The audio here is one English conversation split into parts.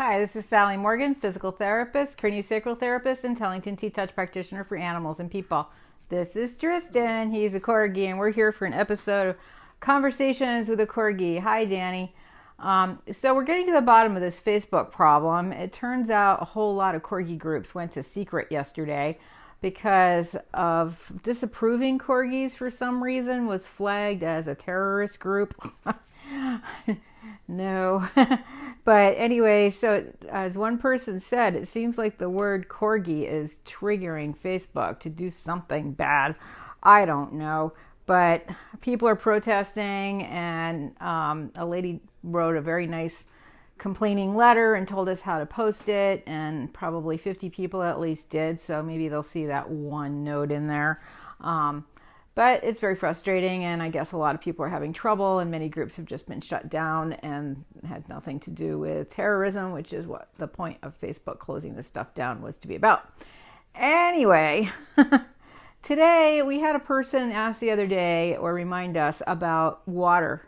Hi, this is Sally Morgan, physical therapist, craniosacral therapist, and Tellington T-Touch practitioner for animals and people. This is Tristan. He's a Corgi, and we're here for an episode of Conversations with a Corgi. Hi, Danny. So we're getting to the bottom of this Facebook problem. It turns out a whole lot of Corgi groups went to secret yesterday because of disapproving Corgis for some reason was flagged as a terrorist group. No. But anyway, so as one person said, it seems like the word corgi is triggering Facebook to do something bad. I don't know. But people are protesting, and a lady wrote a very nice complaining letter and told us how to post it, and probably 50 people at least did, so maybe they'll see that one note in there. But it's very frustrating, and I guess a lot of people are having trouble, and many groups have just been shut down and had nothing to do with terrorism, which is what the point of Facebook closing this stuff down was to be about. Anyway, today we had a person ask the other day, or remind us, about water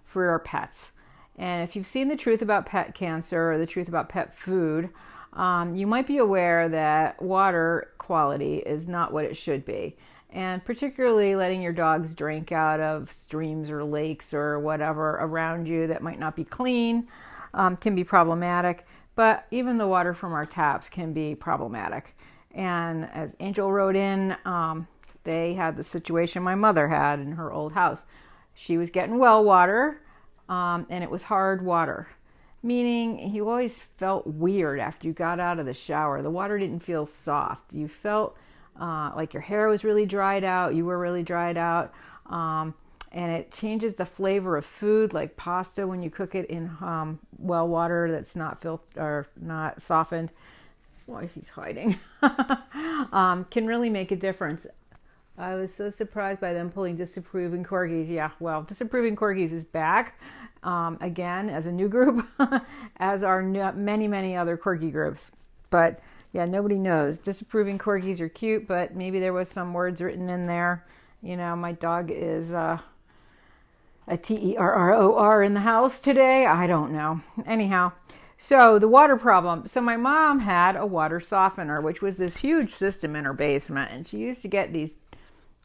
for our pets. And if you've seen The Truth About Pet Cancer or The Truth About Pet Food, you might be aware that water quality is not what it should be. And particularly letting your dogs drink out of streams or lakes or whatever around you that might not be clean can be problematic. But even the water from our taps can be problematic. And as Angel wrote in, they had the situation my mother had in her old house. She was getting well water, and it was hard water. Meaning you always felt weird after you got out of the shower. The water didn't feel soft. You felt like your hair was really dried out, you were really dried out, and it changes the flavor of food, like pasta when you cook it in well water that's not or not softened. Why is he hiding? Can really make a difference. I was so surprised by them pulling disapproving corgis. Yeah, well, disapproving corgis is back again as a new group, as are many other corgi groups, but yeah, nobody knows. Disapproving corgis are cute, but maybe there was some words written in there. You know, my dog is a terror in the house today. I don't know. Anyhow, so the water problem. So my mom had a water softener, which was this huge system in her basement. And she used to get these,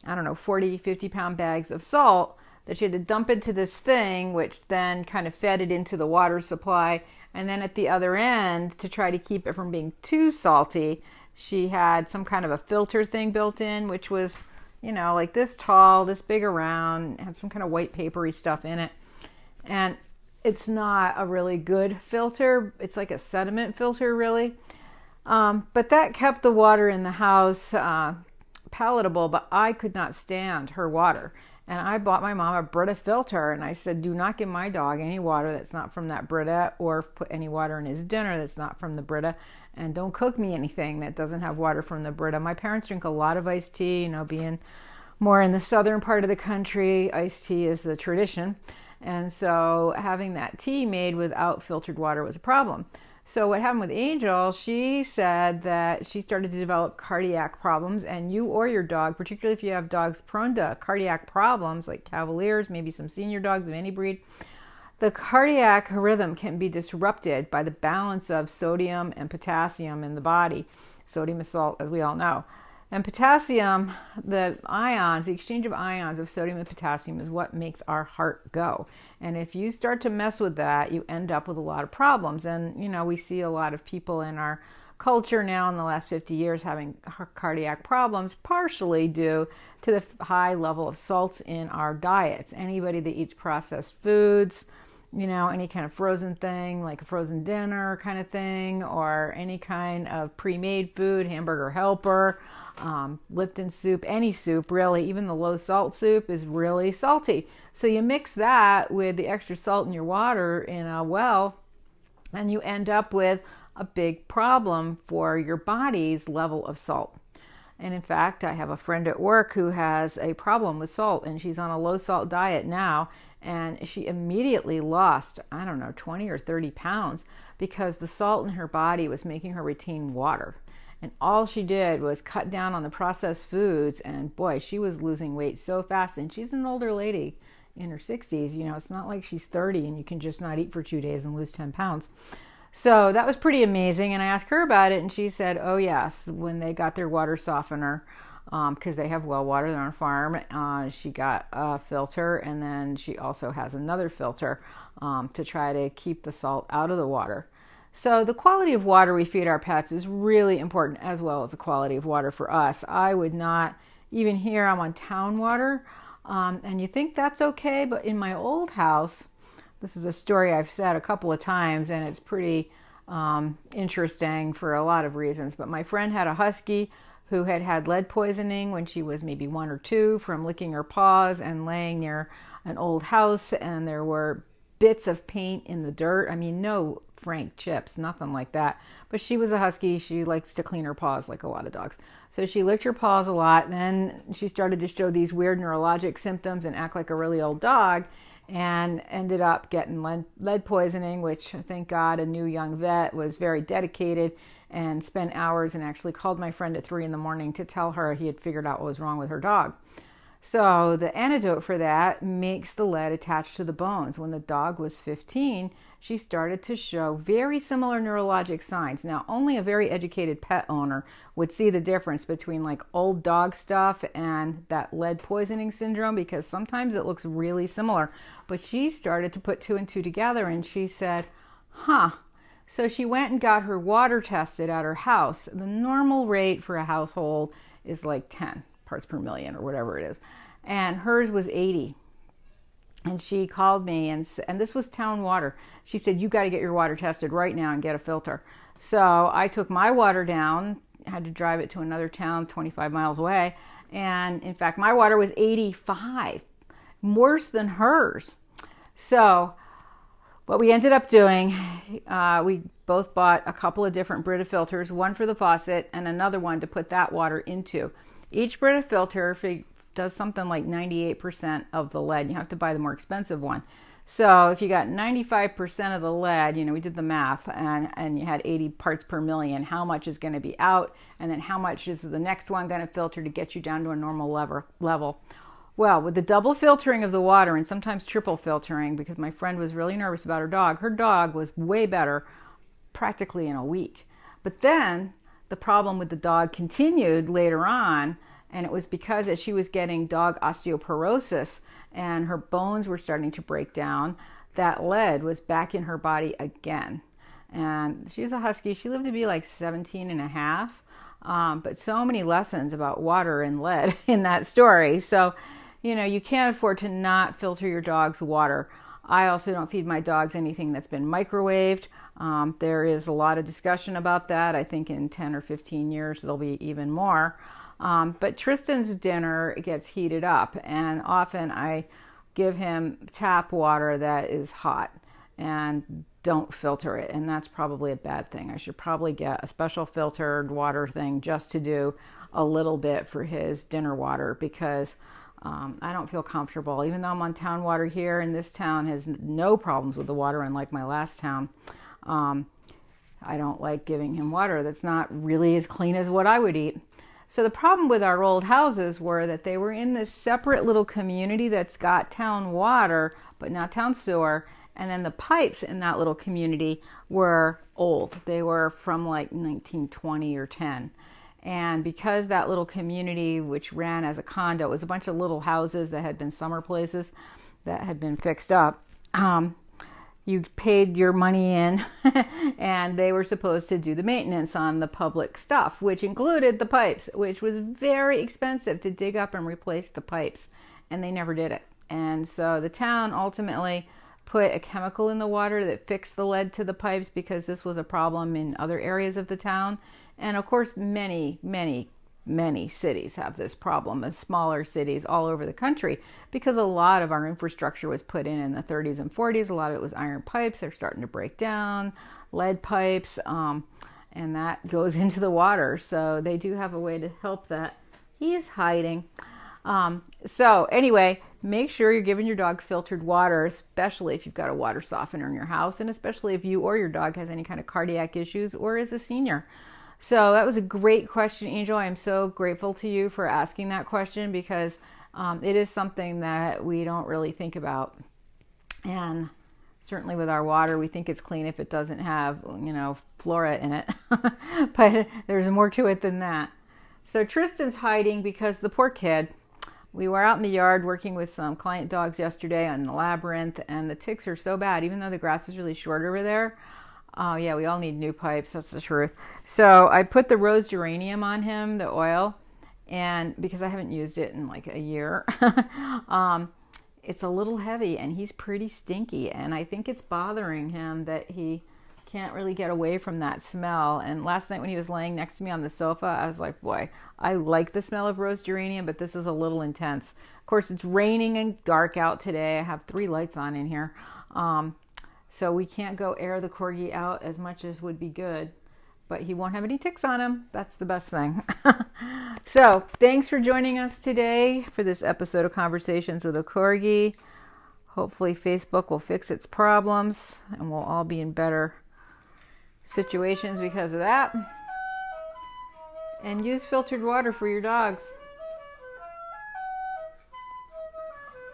40, 50-pound bags of salt that she had to dump into this thing, which then kind of fed it into the water supply. And then at the other end, to try to keep it from being too salty, she had some kind of a filter thing built in, which was, like this tall, this big around, had some kind of white papery stuff in it. And it's not a really good filter. It's like a sediment filter, really. But that kept the water in the house palatable, but I could not stand her water. And I bought my mom a Brita filter, and I said, do not give my dog any water that's not from that Brita, or put any water in his dinner that's not from the Brita, and don't cook me anything that doesn't have water from the Brita. My parents drink a lot of iced tea, being more in the southern part of the country, iced tea is the tradition. And so having that tea made without filtered water was a problem. So what happened with Angel, she said that she started to develop cardiac problems, and you or your dog, particularly if you have dogs prone to cardiac problems like Cavaliers, maybe some senior dogs of any breed, the cardiac rhythm can be disrupted by the balance of sodium and potassium in the body. Sodium is salt, as we all know. And potassium, the ions, the exchange of ions of sodium and potassium is what makes our heart go. And if you start to mess with that, you end up with a lot of problems. And, we see a lot of people in our culture now in the last 50 years having cardiac problems, partially due to the high level of salts in our diets. Anybody that eats processed foods, any kind of frozen thing, like a frozen dinner kind of thing, or any kind of pre-made food, hamburger helper, Lipton soup, any soup really, even the low salt soup is really salty. So you mix that with the extra salt in your water in a well, and you end up with a big problem for your body's level of salt. And in fact, I have a friend at work who has a problem with salt, and she's on a low salt diet now, and she immediately lost, 20 or 30 pounds because the salt in her body was making her retain water. And all she did was cut down on the processed foods, and boy, she was losing weight so fast. And she's an older lady in her 60s. It's not like she's 30 and you can just not eat for 2 days and lose 10 pounds. So that was pretty amazing. And I asked her about it, and she said, oh, yes, when they got their water softener, because they have well water, they're on a farm, she got a filter, and then she also has another filter to try to keep the salt out of the water. So the quality of water we feed our pets is really important, as well as the quality of water for us. I would not, even here I'm on town water, and you think that's okay, but in my old house, this is a story I've said a couple of times, and it's pretty interesting for a lot of reasons. But my friend had a husky who had had lead poisoning when she was maybe 1 or 2 from licking her paws and laying near an old house, and there were bits of paint in the dirt. I mean, no frank chips, nothing like that. But she was a husky. She likes to clean her paws like a lot of dogs. So she licked her paws a lot. Then she started to show these weird neurologic symptoms and act like a really old dog, and ended up getting lead poisoning, which, thank God, a new young vet was very dedicated and spent hours and actually called my friend at 3 a.m. to tell her he had figured out what was wrong with her dog. So the antidote for that makes the lead attached to the bones. When the dog was 15, she started to show very similar neurologic signs. Now, only a very educated pet owner would see the difference between like old dog stuff and that lead poisoning syndrome, because sometimes it looks really similar. But she started to put 2 and 2 together, and she said, huh. So she went and got her water tested at her house. The normal rate for a household is like 10 parts per million or whatever it is, and hers was 80. And she called me, and this was town water. She said, you got to get your water tested right now and get a filter. So I took my water down, had to drive it to another town 25 miles away, and in fact my water was 85, worse than hers. So what we ended up doing, we both bought a couple of different Brita filters, one for the faucet and another one to put that water into. Each Brita filter does something like 98% of the lead. You have to buy the more expensive one. So if you got 95% of the lead, we did the math, and you had 80 parts per million, how much is going to be out, and then how much is the next one going to filter to get you down to a normal level. Well, with the double filtering of the water, and sometimes triple filtering, because my friend was really nervous about her dog was way better practically in a week. But then the problem with the dog continued later on, and it was because as she was getting dog osteoporosis and her bones were starting to break down, that lead was back in her body again. And she's a husky. She lived to be like 17 and a half, but so many lessons about water and lead in that story. So, you can't afford to not filter your dog's water. I also don't feed my dogs anything that's been microwaved. There is a lot of discussion about that. I think in 10 or 15 years there'll be even more. But Tristan's dinner gets heated up, and often I give him tap water that is hot and don't filter it, and that's probably a bad thing. I should probably get a special filtered water thing just to do a little bit for his dinner water, because I don't feel comfortable. Even though I'm on town water here, and this town has no problems with the water, unlike my last town, I don't like giving him water that's not really as clean as what I would eat. So the problem with our old houses were that they were in this separate little community that's got town water, but not town sewer. And then the pipes in that little community were old. They were from like 1920 or 10. And because that little community, which ran as a condo, it was a bunch of little houses that had been summer places that had been fixed up. You paid your money in and they were supposed to do the maintenance on the public stuff, which included the pipes, which was very expensive to dig up and replace the pipes, and they never did it. And so the town ultimately put a chemical in the water that fixed the lead to the pipes, because this was a problem in other areas of the town. And of course, many cities have this problem, and smaller cities all over the country, because a lot of our infrastructure was put in the 30s and 40s. A lot of it was iron pipes. They're starting to break down, lead pipes, and that goes into the water. So they do have a way to help that. He is hiding. So anyway, make sure you're giving your dog filtered water, especially if you've got a water softener in your house, and especially if you or your dog has any kind of cardiac issues or is a senior. So that was a great question, Angel. I'm so grateful to you for asking that question, because it is something that we don't really think about. And Certainly with our water, we think it's clean if it doesn't have, fluoride in it. But there's more to it than that. So Tristan's hiding because the poor kid, we were out in the yard working with some client dogs yesterday on the labyrinth, and the ticks are so bad, even though the grass is really short over there. Oh yeah, we all need new pipes, that's the truth. So I put the rose geranium on him, the oil, and because I haven't used it in like a year. It's a little heavy and he's pretty stinky, and I think it's bothering him that he can't really get away from that smell. And last night when he was laying next to me on the sofa, I was like, boy, I like the smell of rose geranium, but this is a little intense. Of course, it's raining and dark out today. I have 3 lights on in here. So we can't go air the Corgi out as much as would be good, but he won't have any ticks on him. That's the best thing. So thanks for joining us today for this episode of Conversations with a Corgi. Hopefully Facebook will fix its problems and we'll all be in better situations because of that. And use filtered water for your dogs.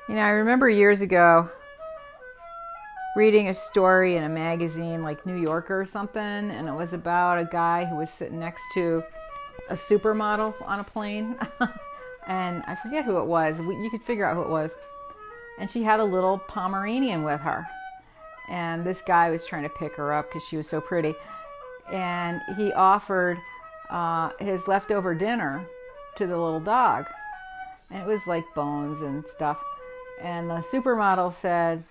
I remember years ago reading a story in a magazine like New Yorker or something, and it was about a guy who was sitting next to a supermodel on a plane. And I forget who it was. You could figure out who it was. And she had a little Pomeranian with her. And this guy was trying to pick her up because she was so pretty. And he offered his leftover dinner to the little dog. And it was like bones and stuff. And the supermodel said,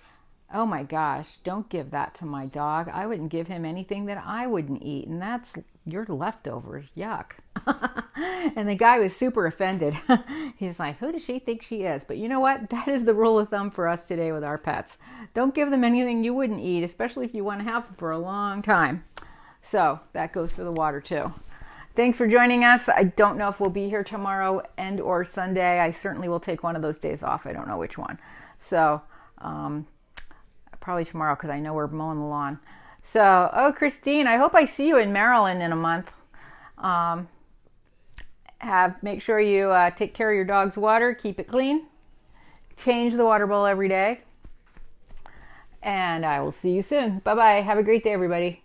"Oh my gosh, don't give that to my dog. I wouldn't give him anything that I wouldn't eat. And that's your leftovers. Yuck." And the guy was super offended. He's like, who does she think she is? But you know what? That is the rule of thumb for us today with our pets. Don't give them anything you wouldn't eat, especially if you want to have them for a long time. So that goes for the water too. Thanks for joining us. I don't know if we'll be here tomorrow and or Sunday. I certainly will take one of those days off. I don't know which one. So probably tomorrow because I know we're mowing the lawn. So, Christine, I hope I see you in Maryland in a month. Make sure you take care of your dog's water, keep it clean, change the water bowl every day, and I will see you soon. Bye-bye. Have a great day, everybody.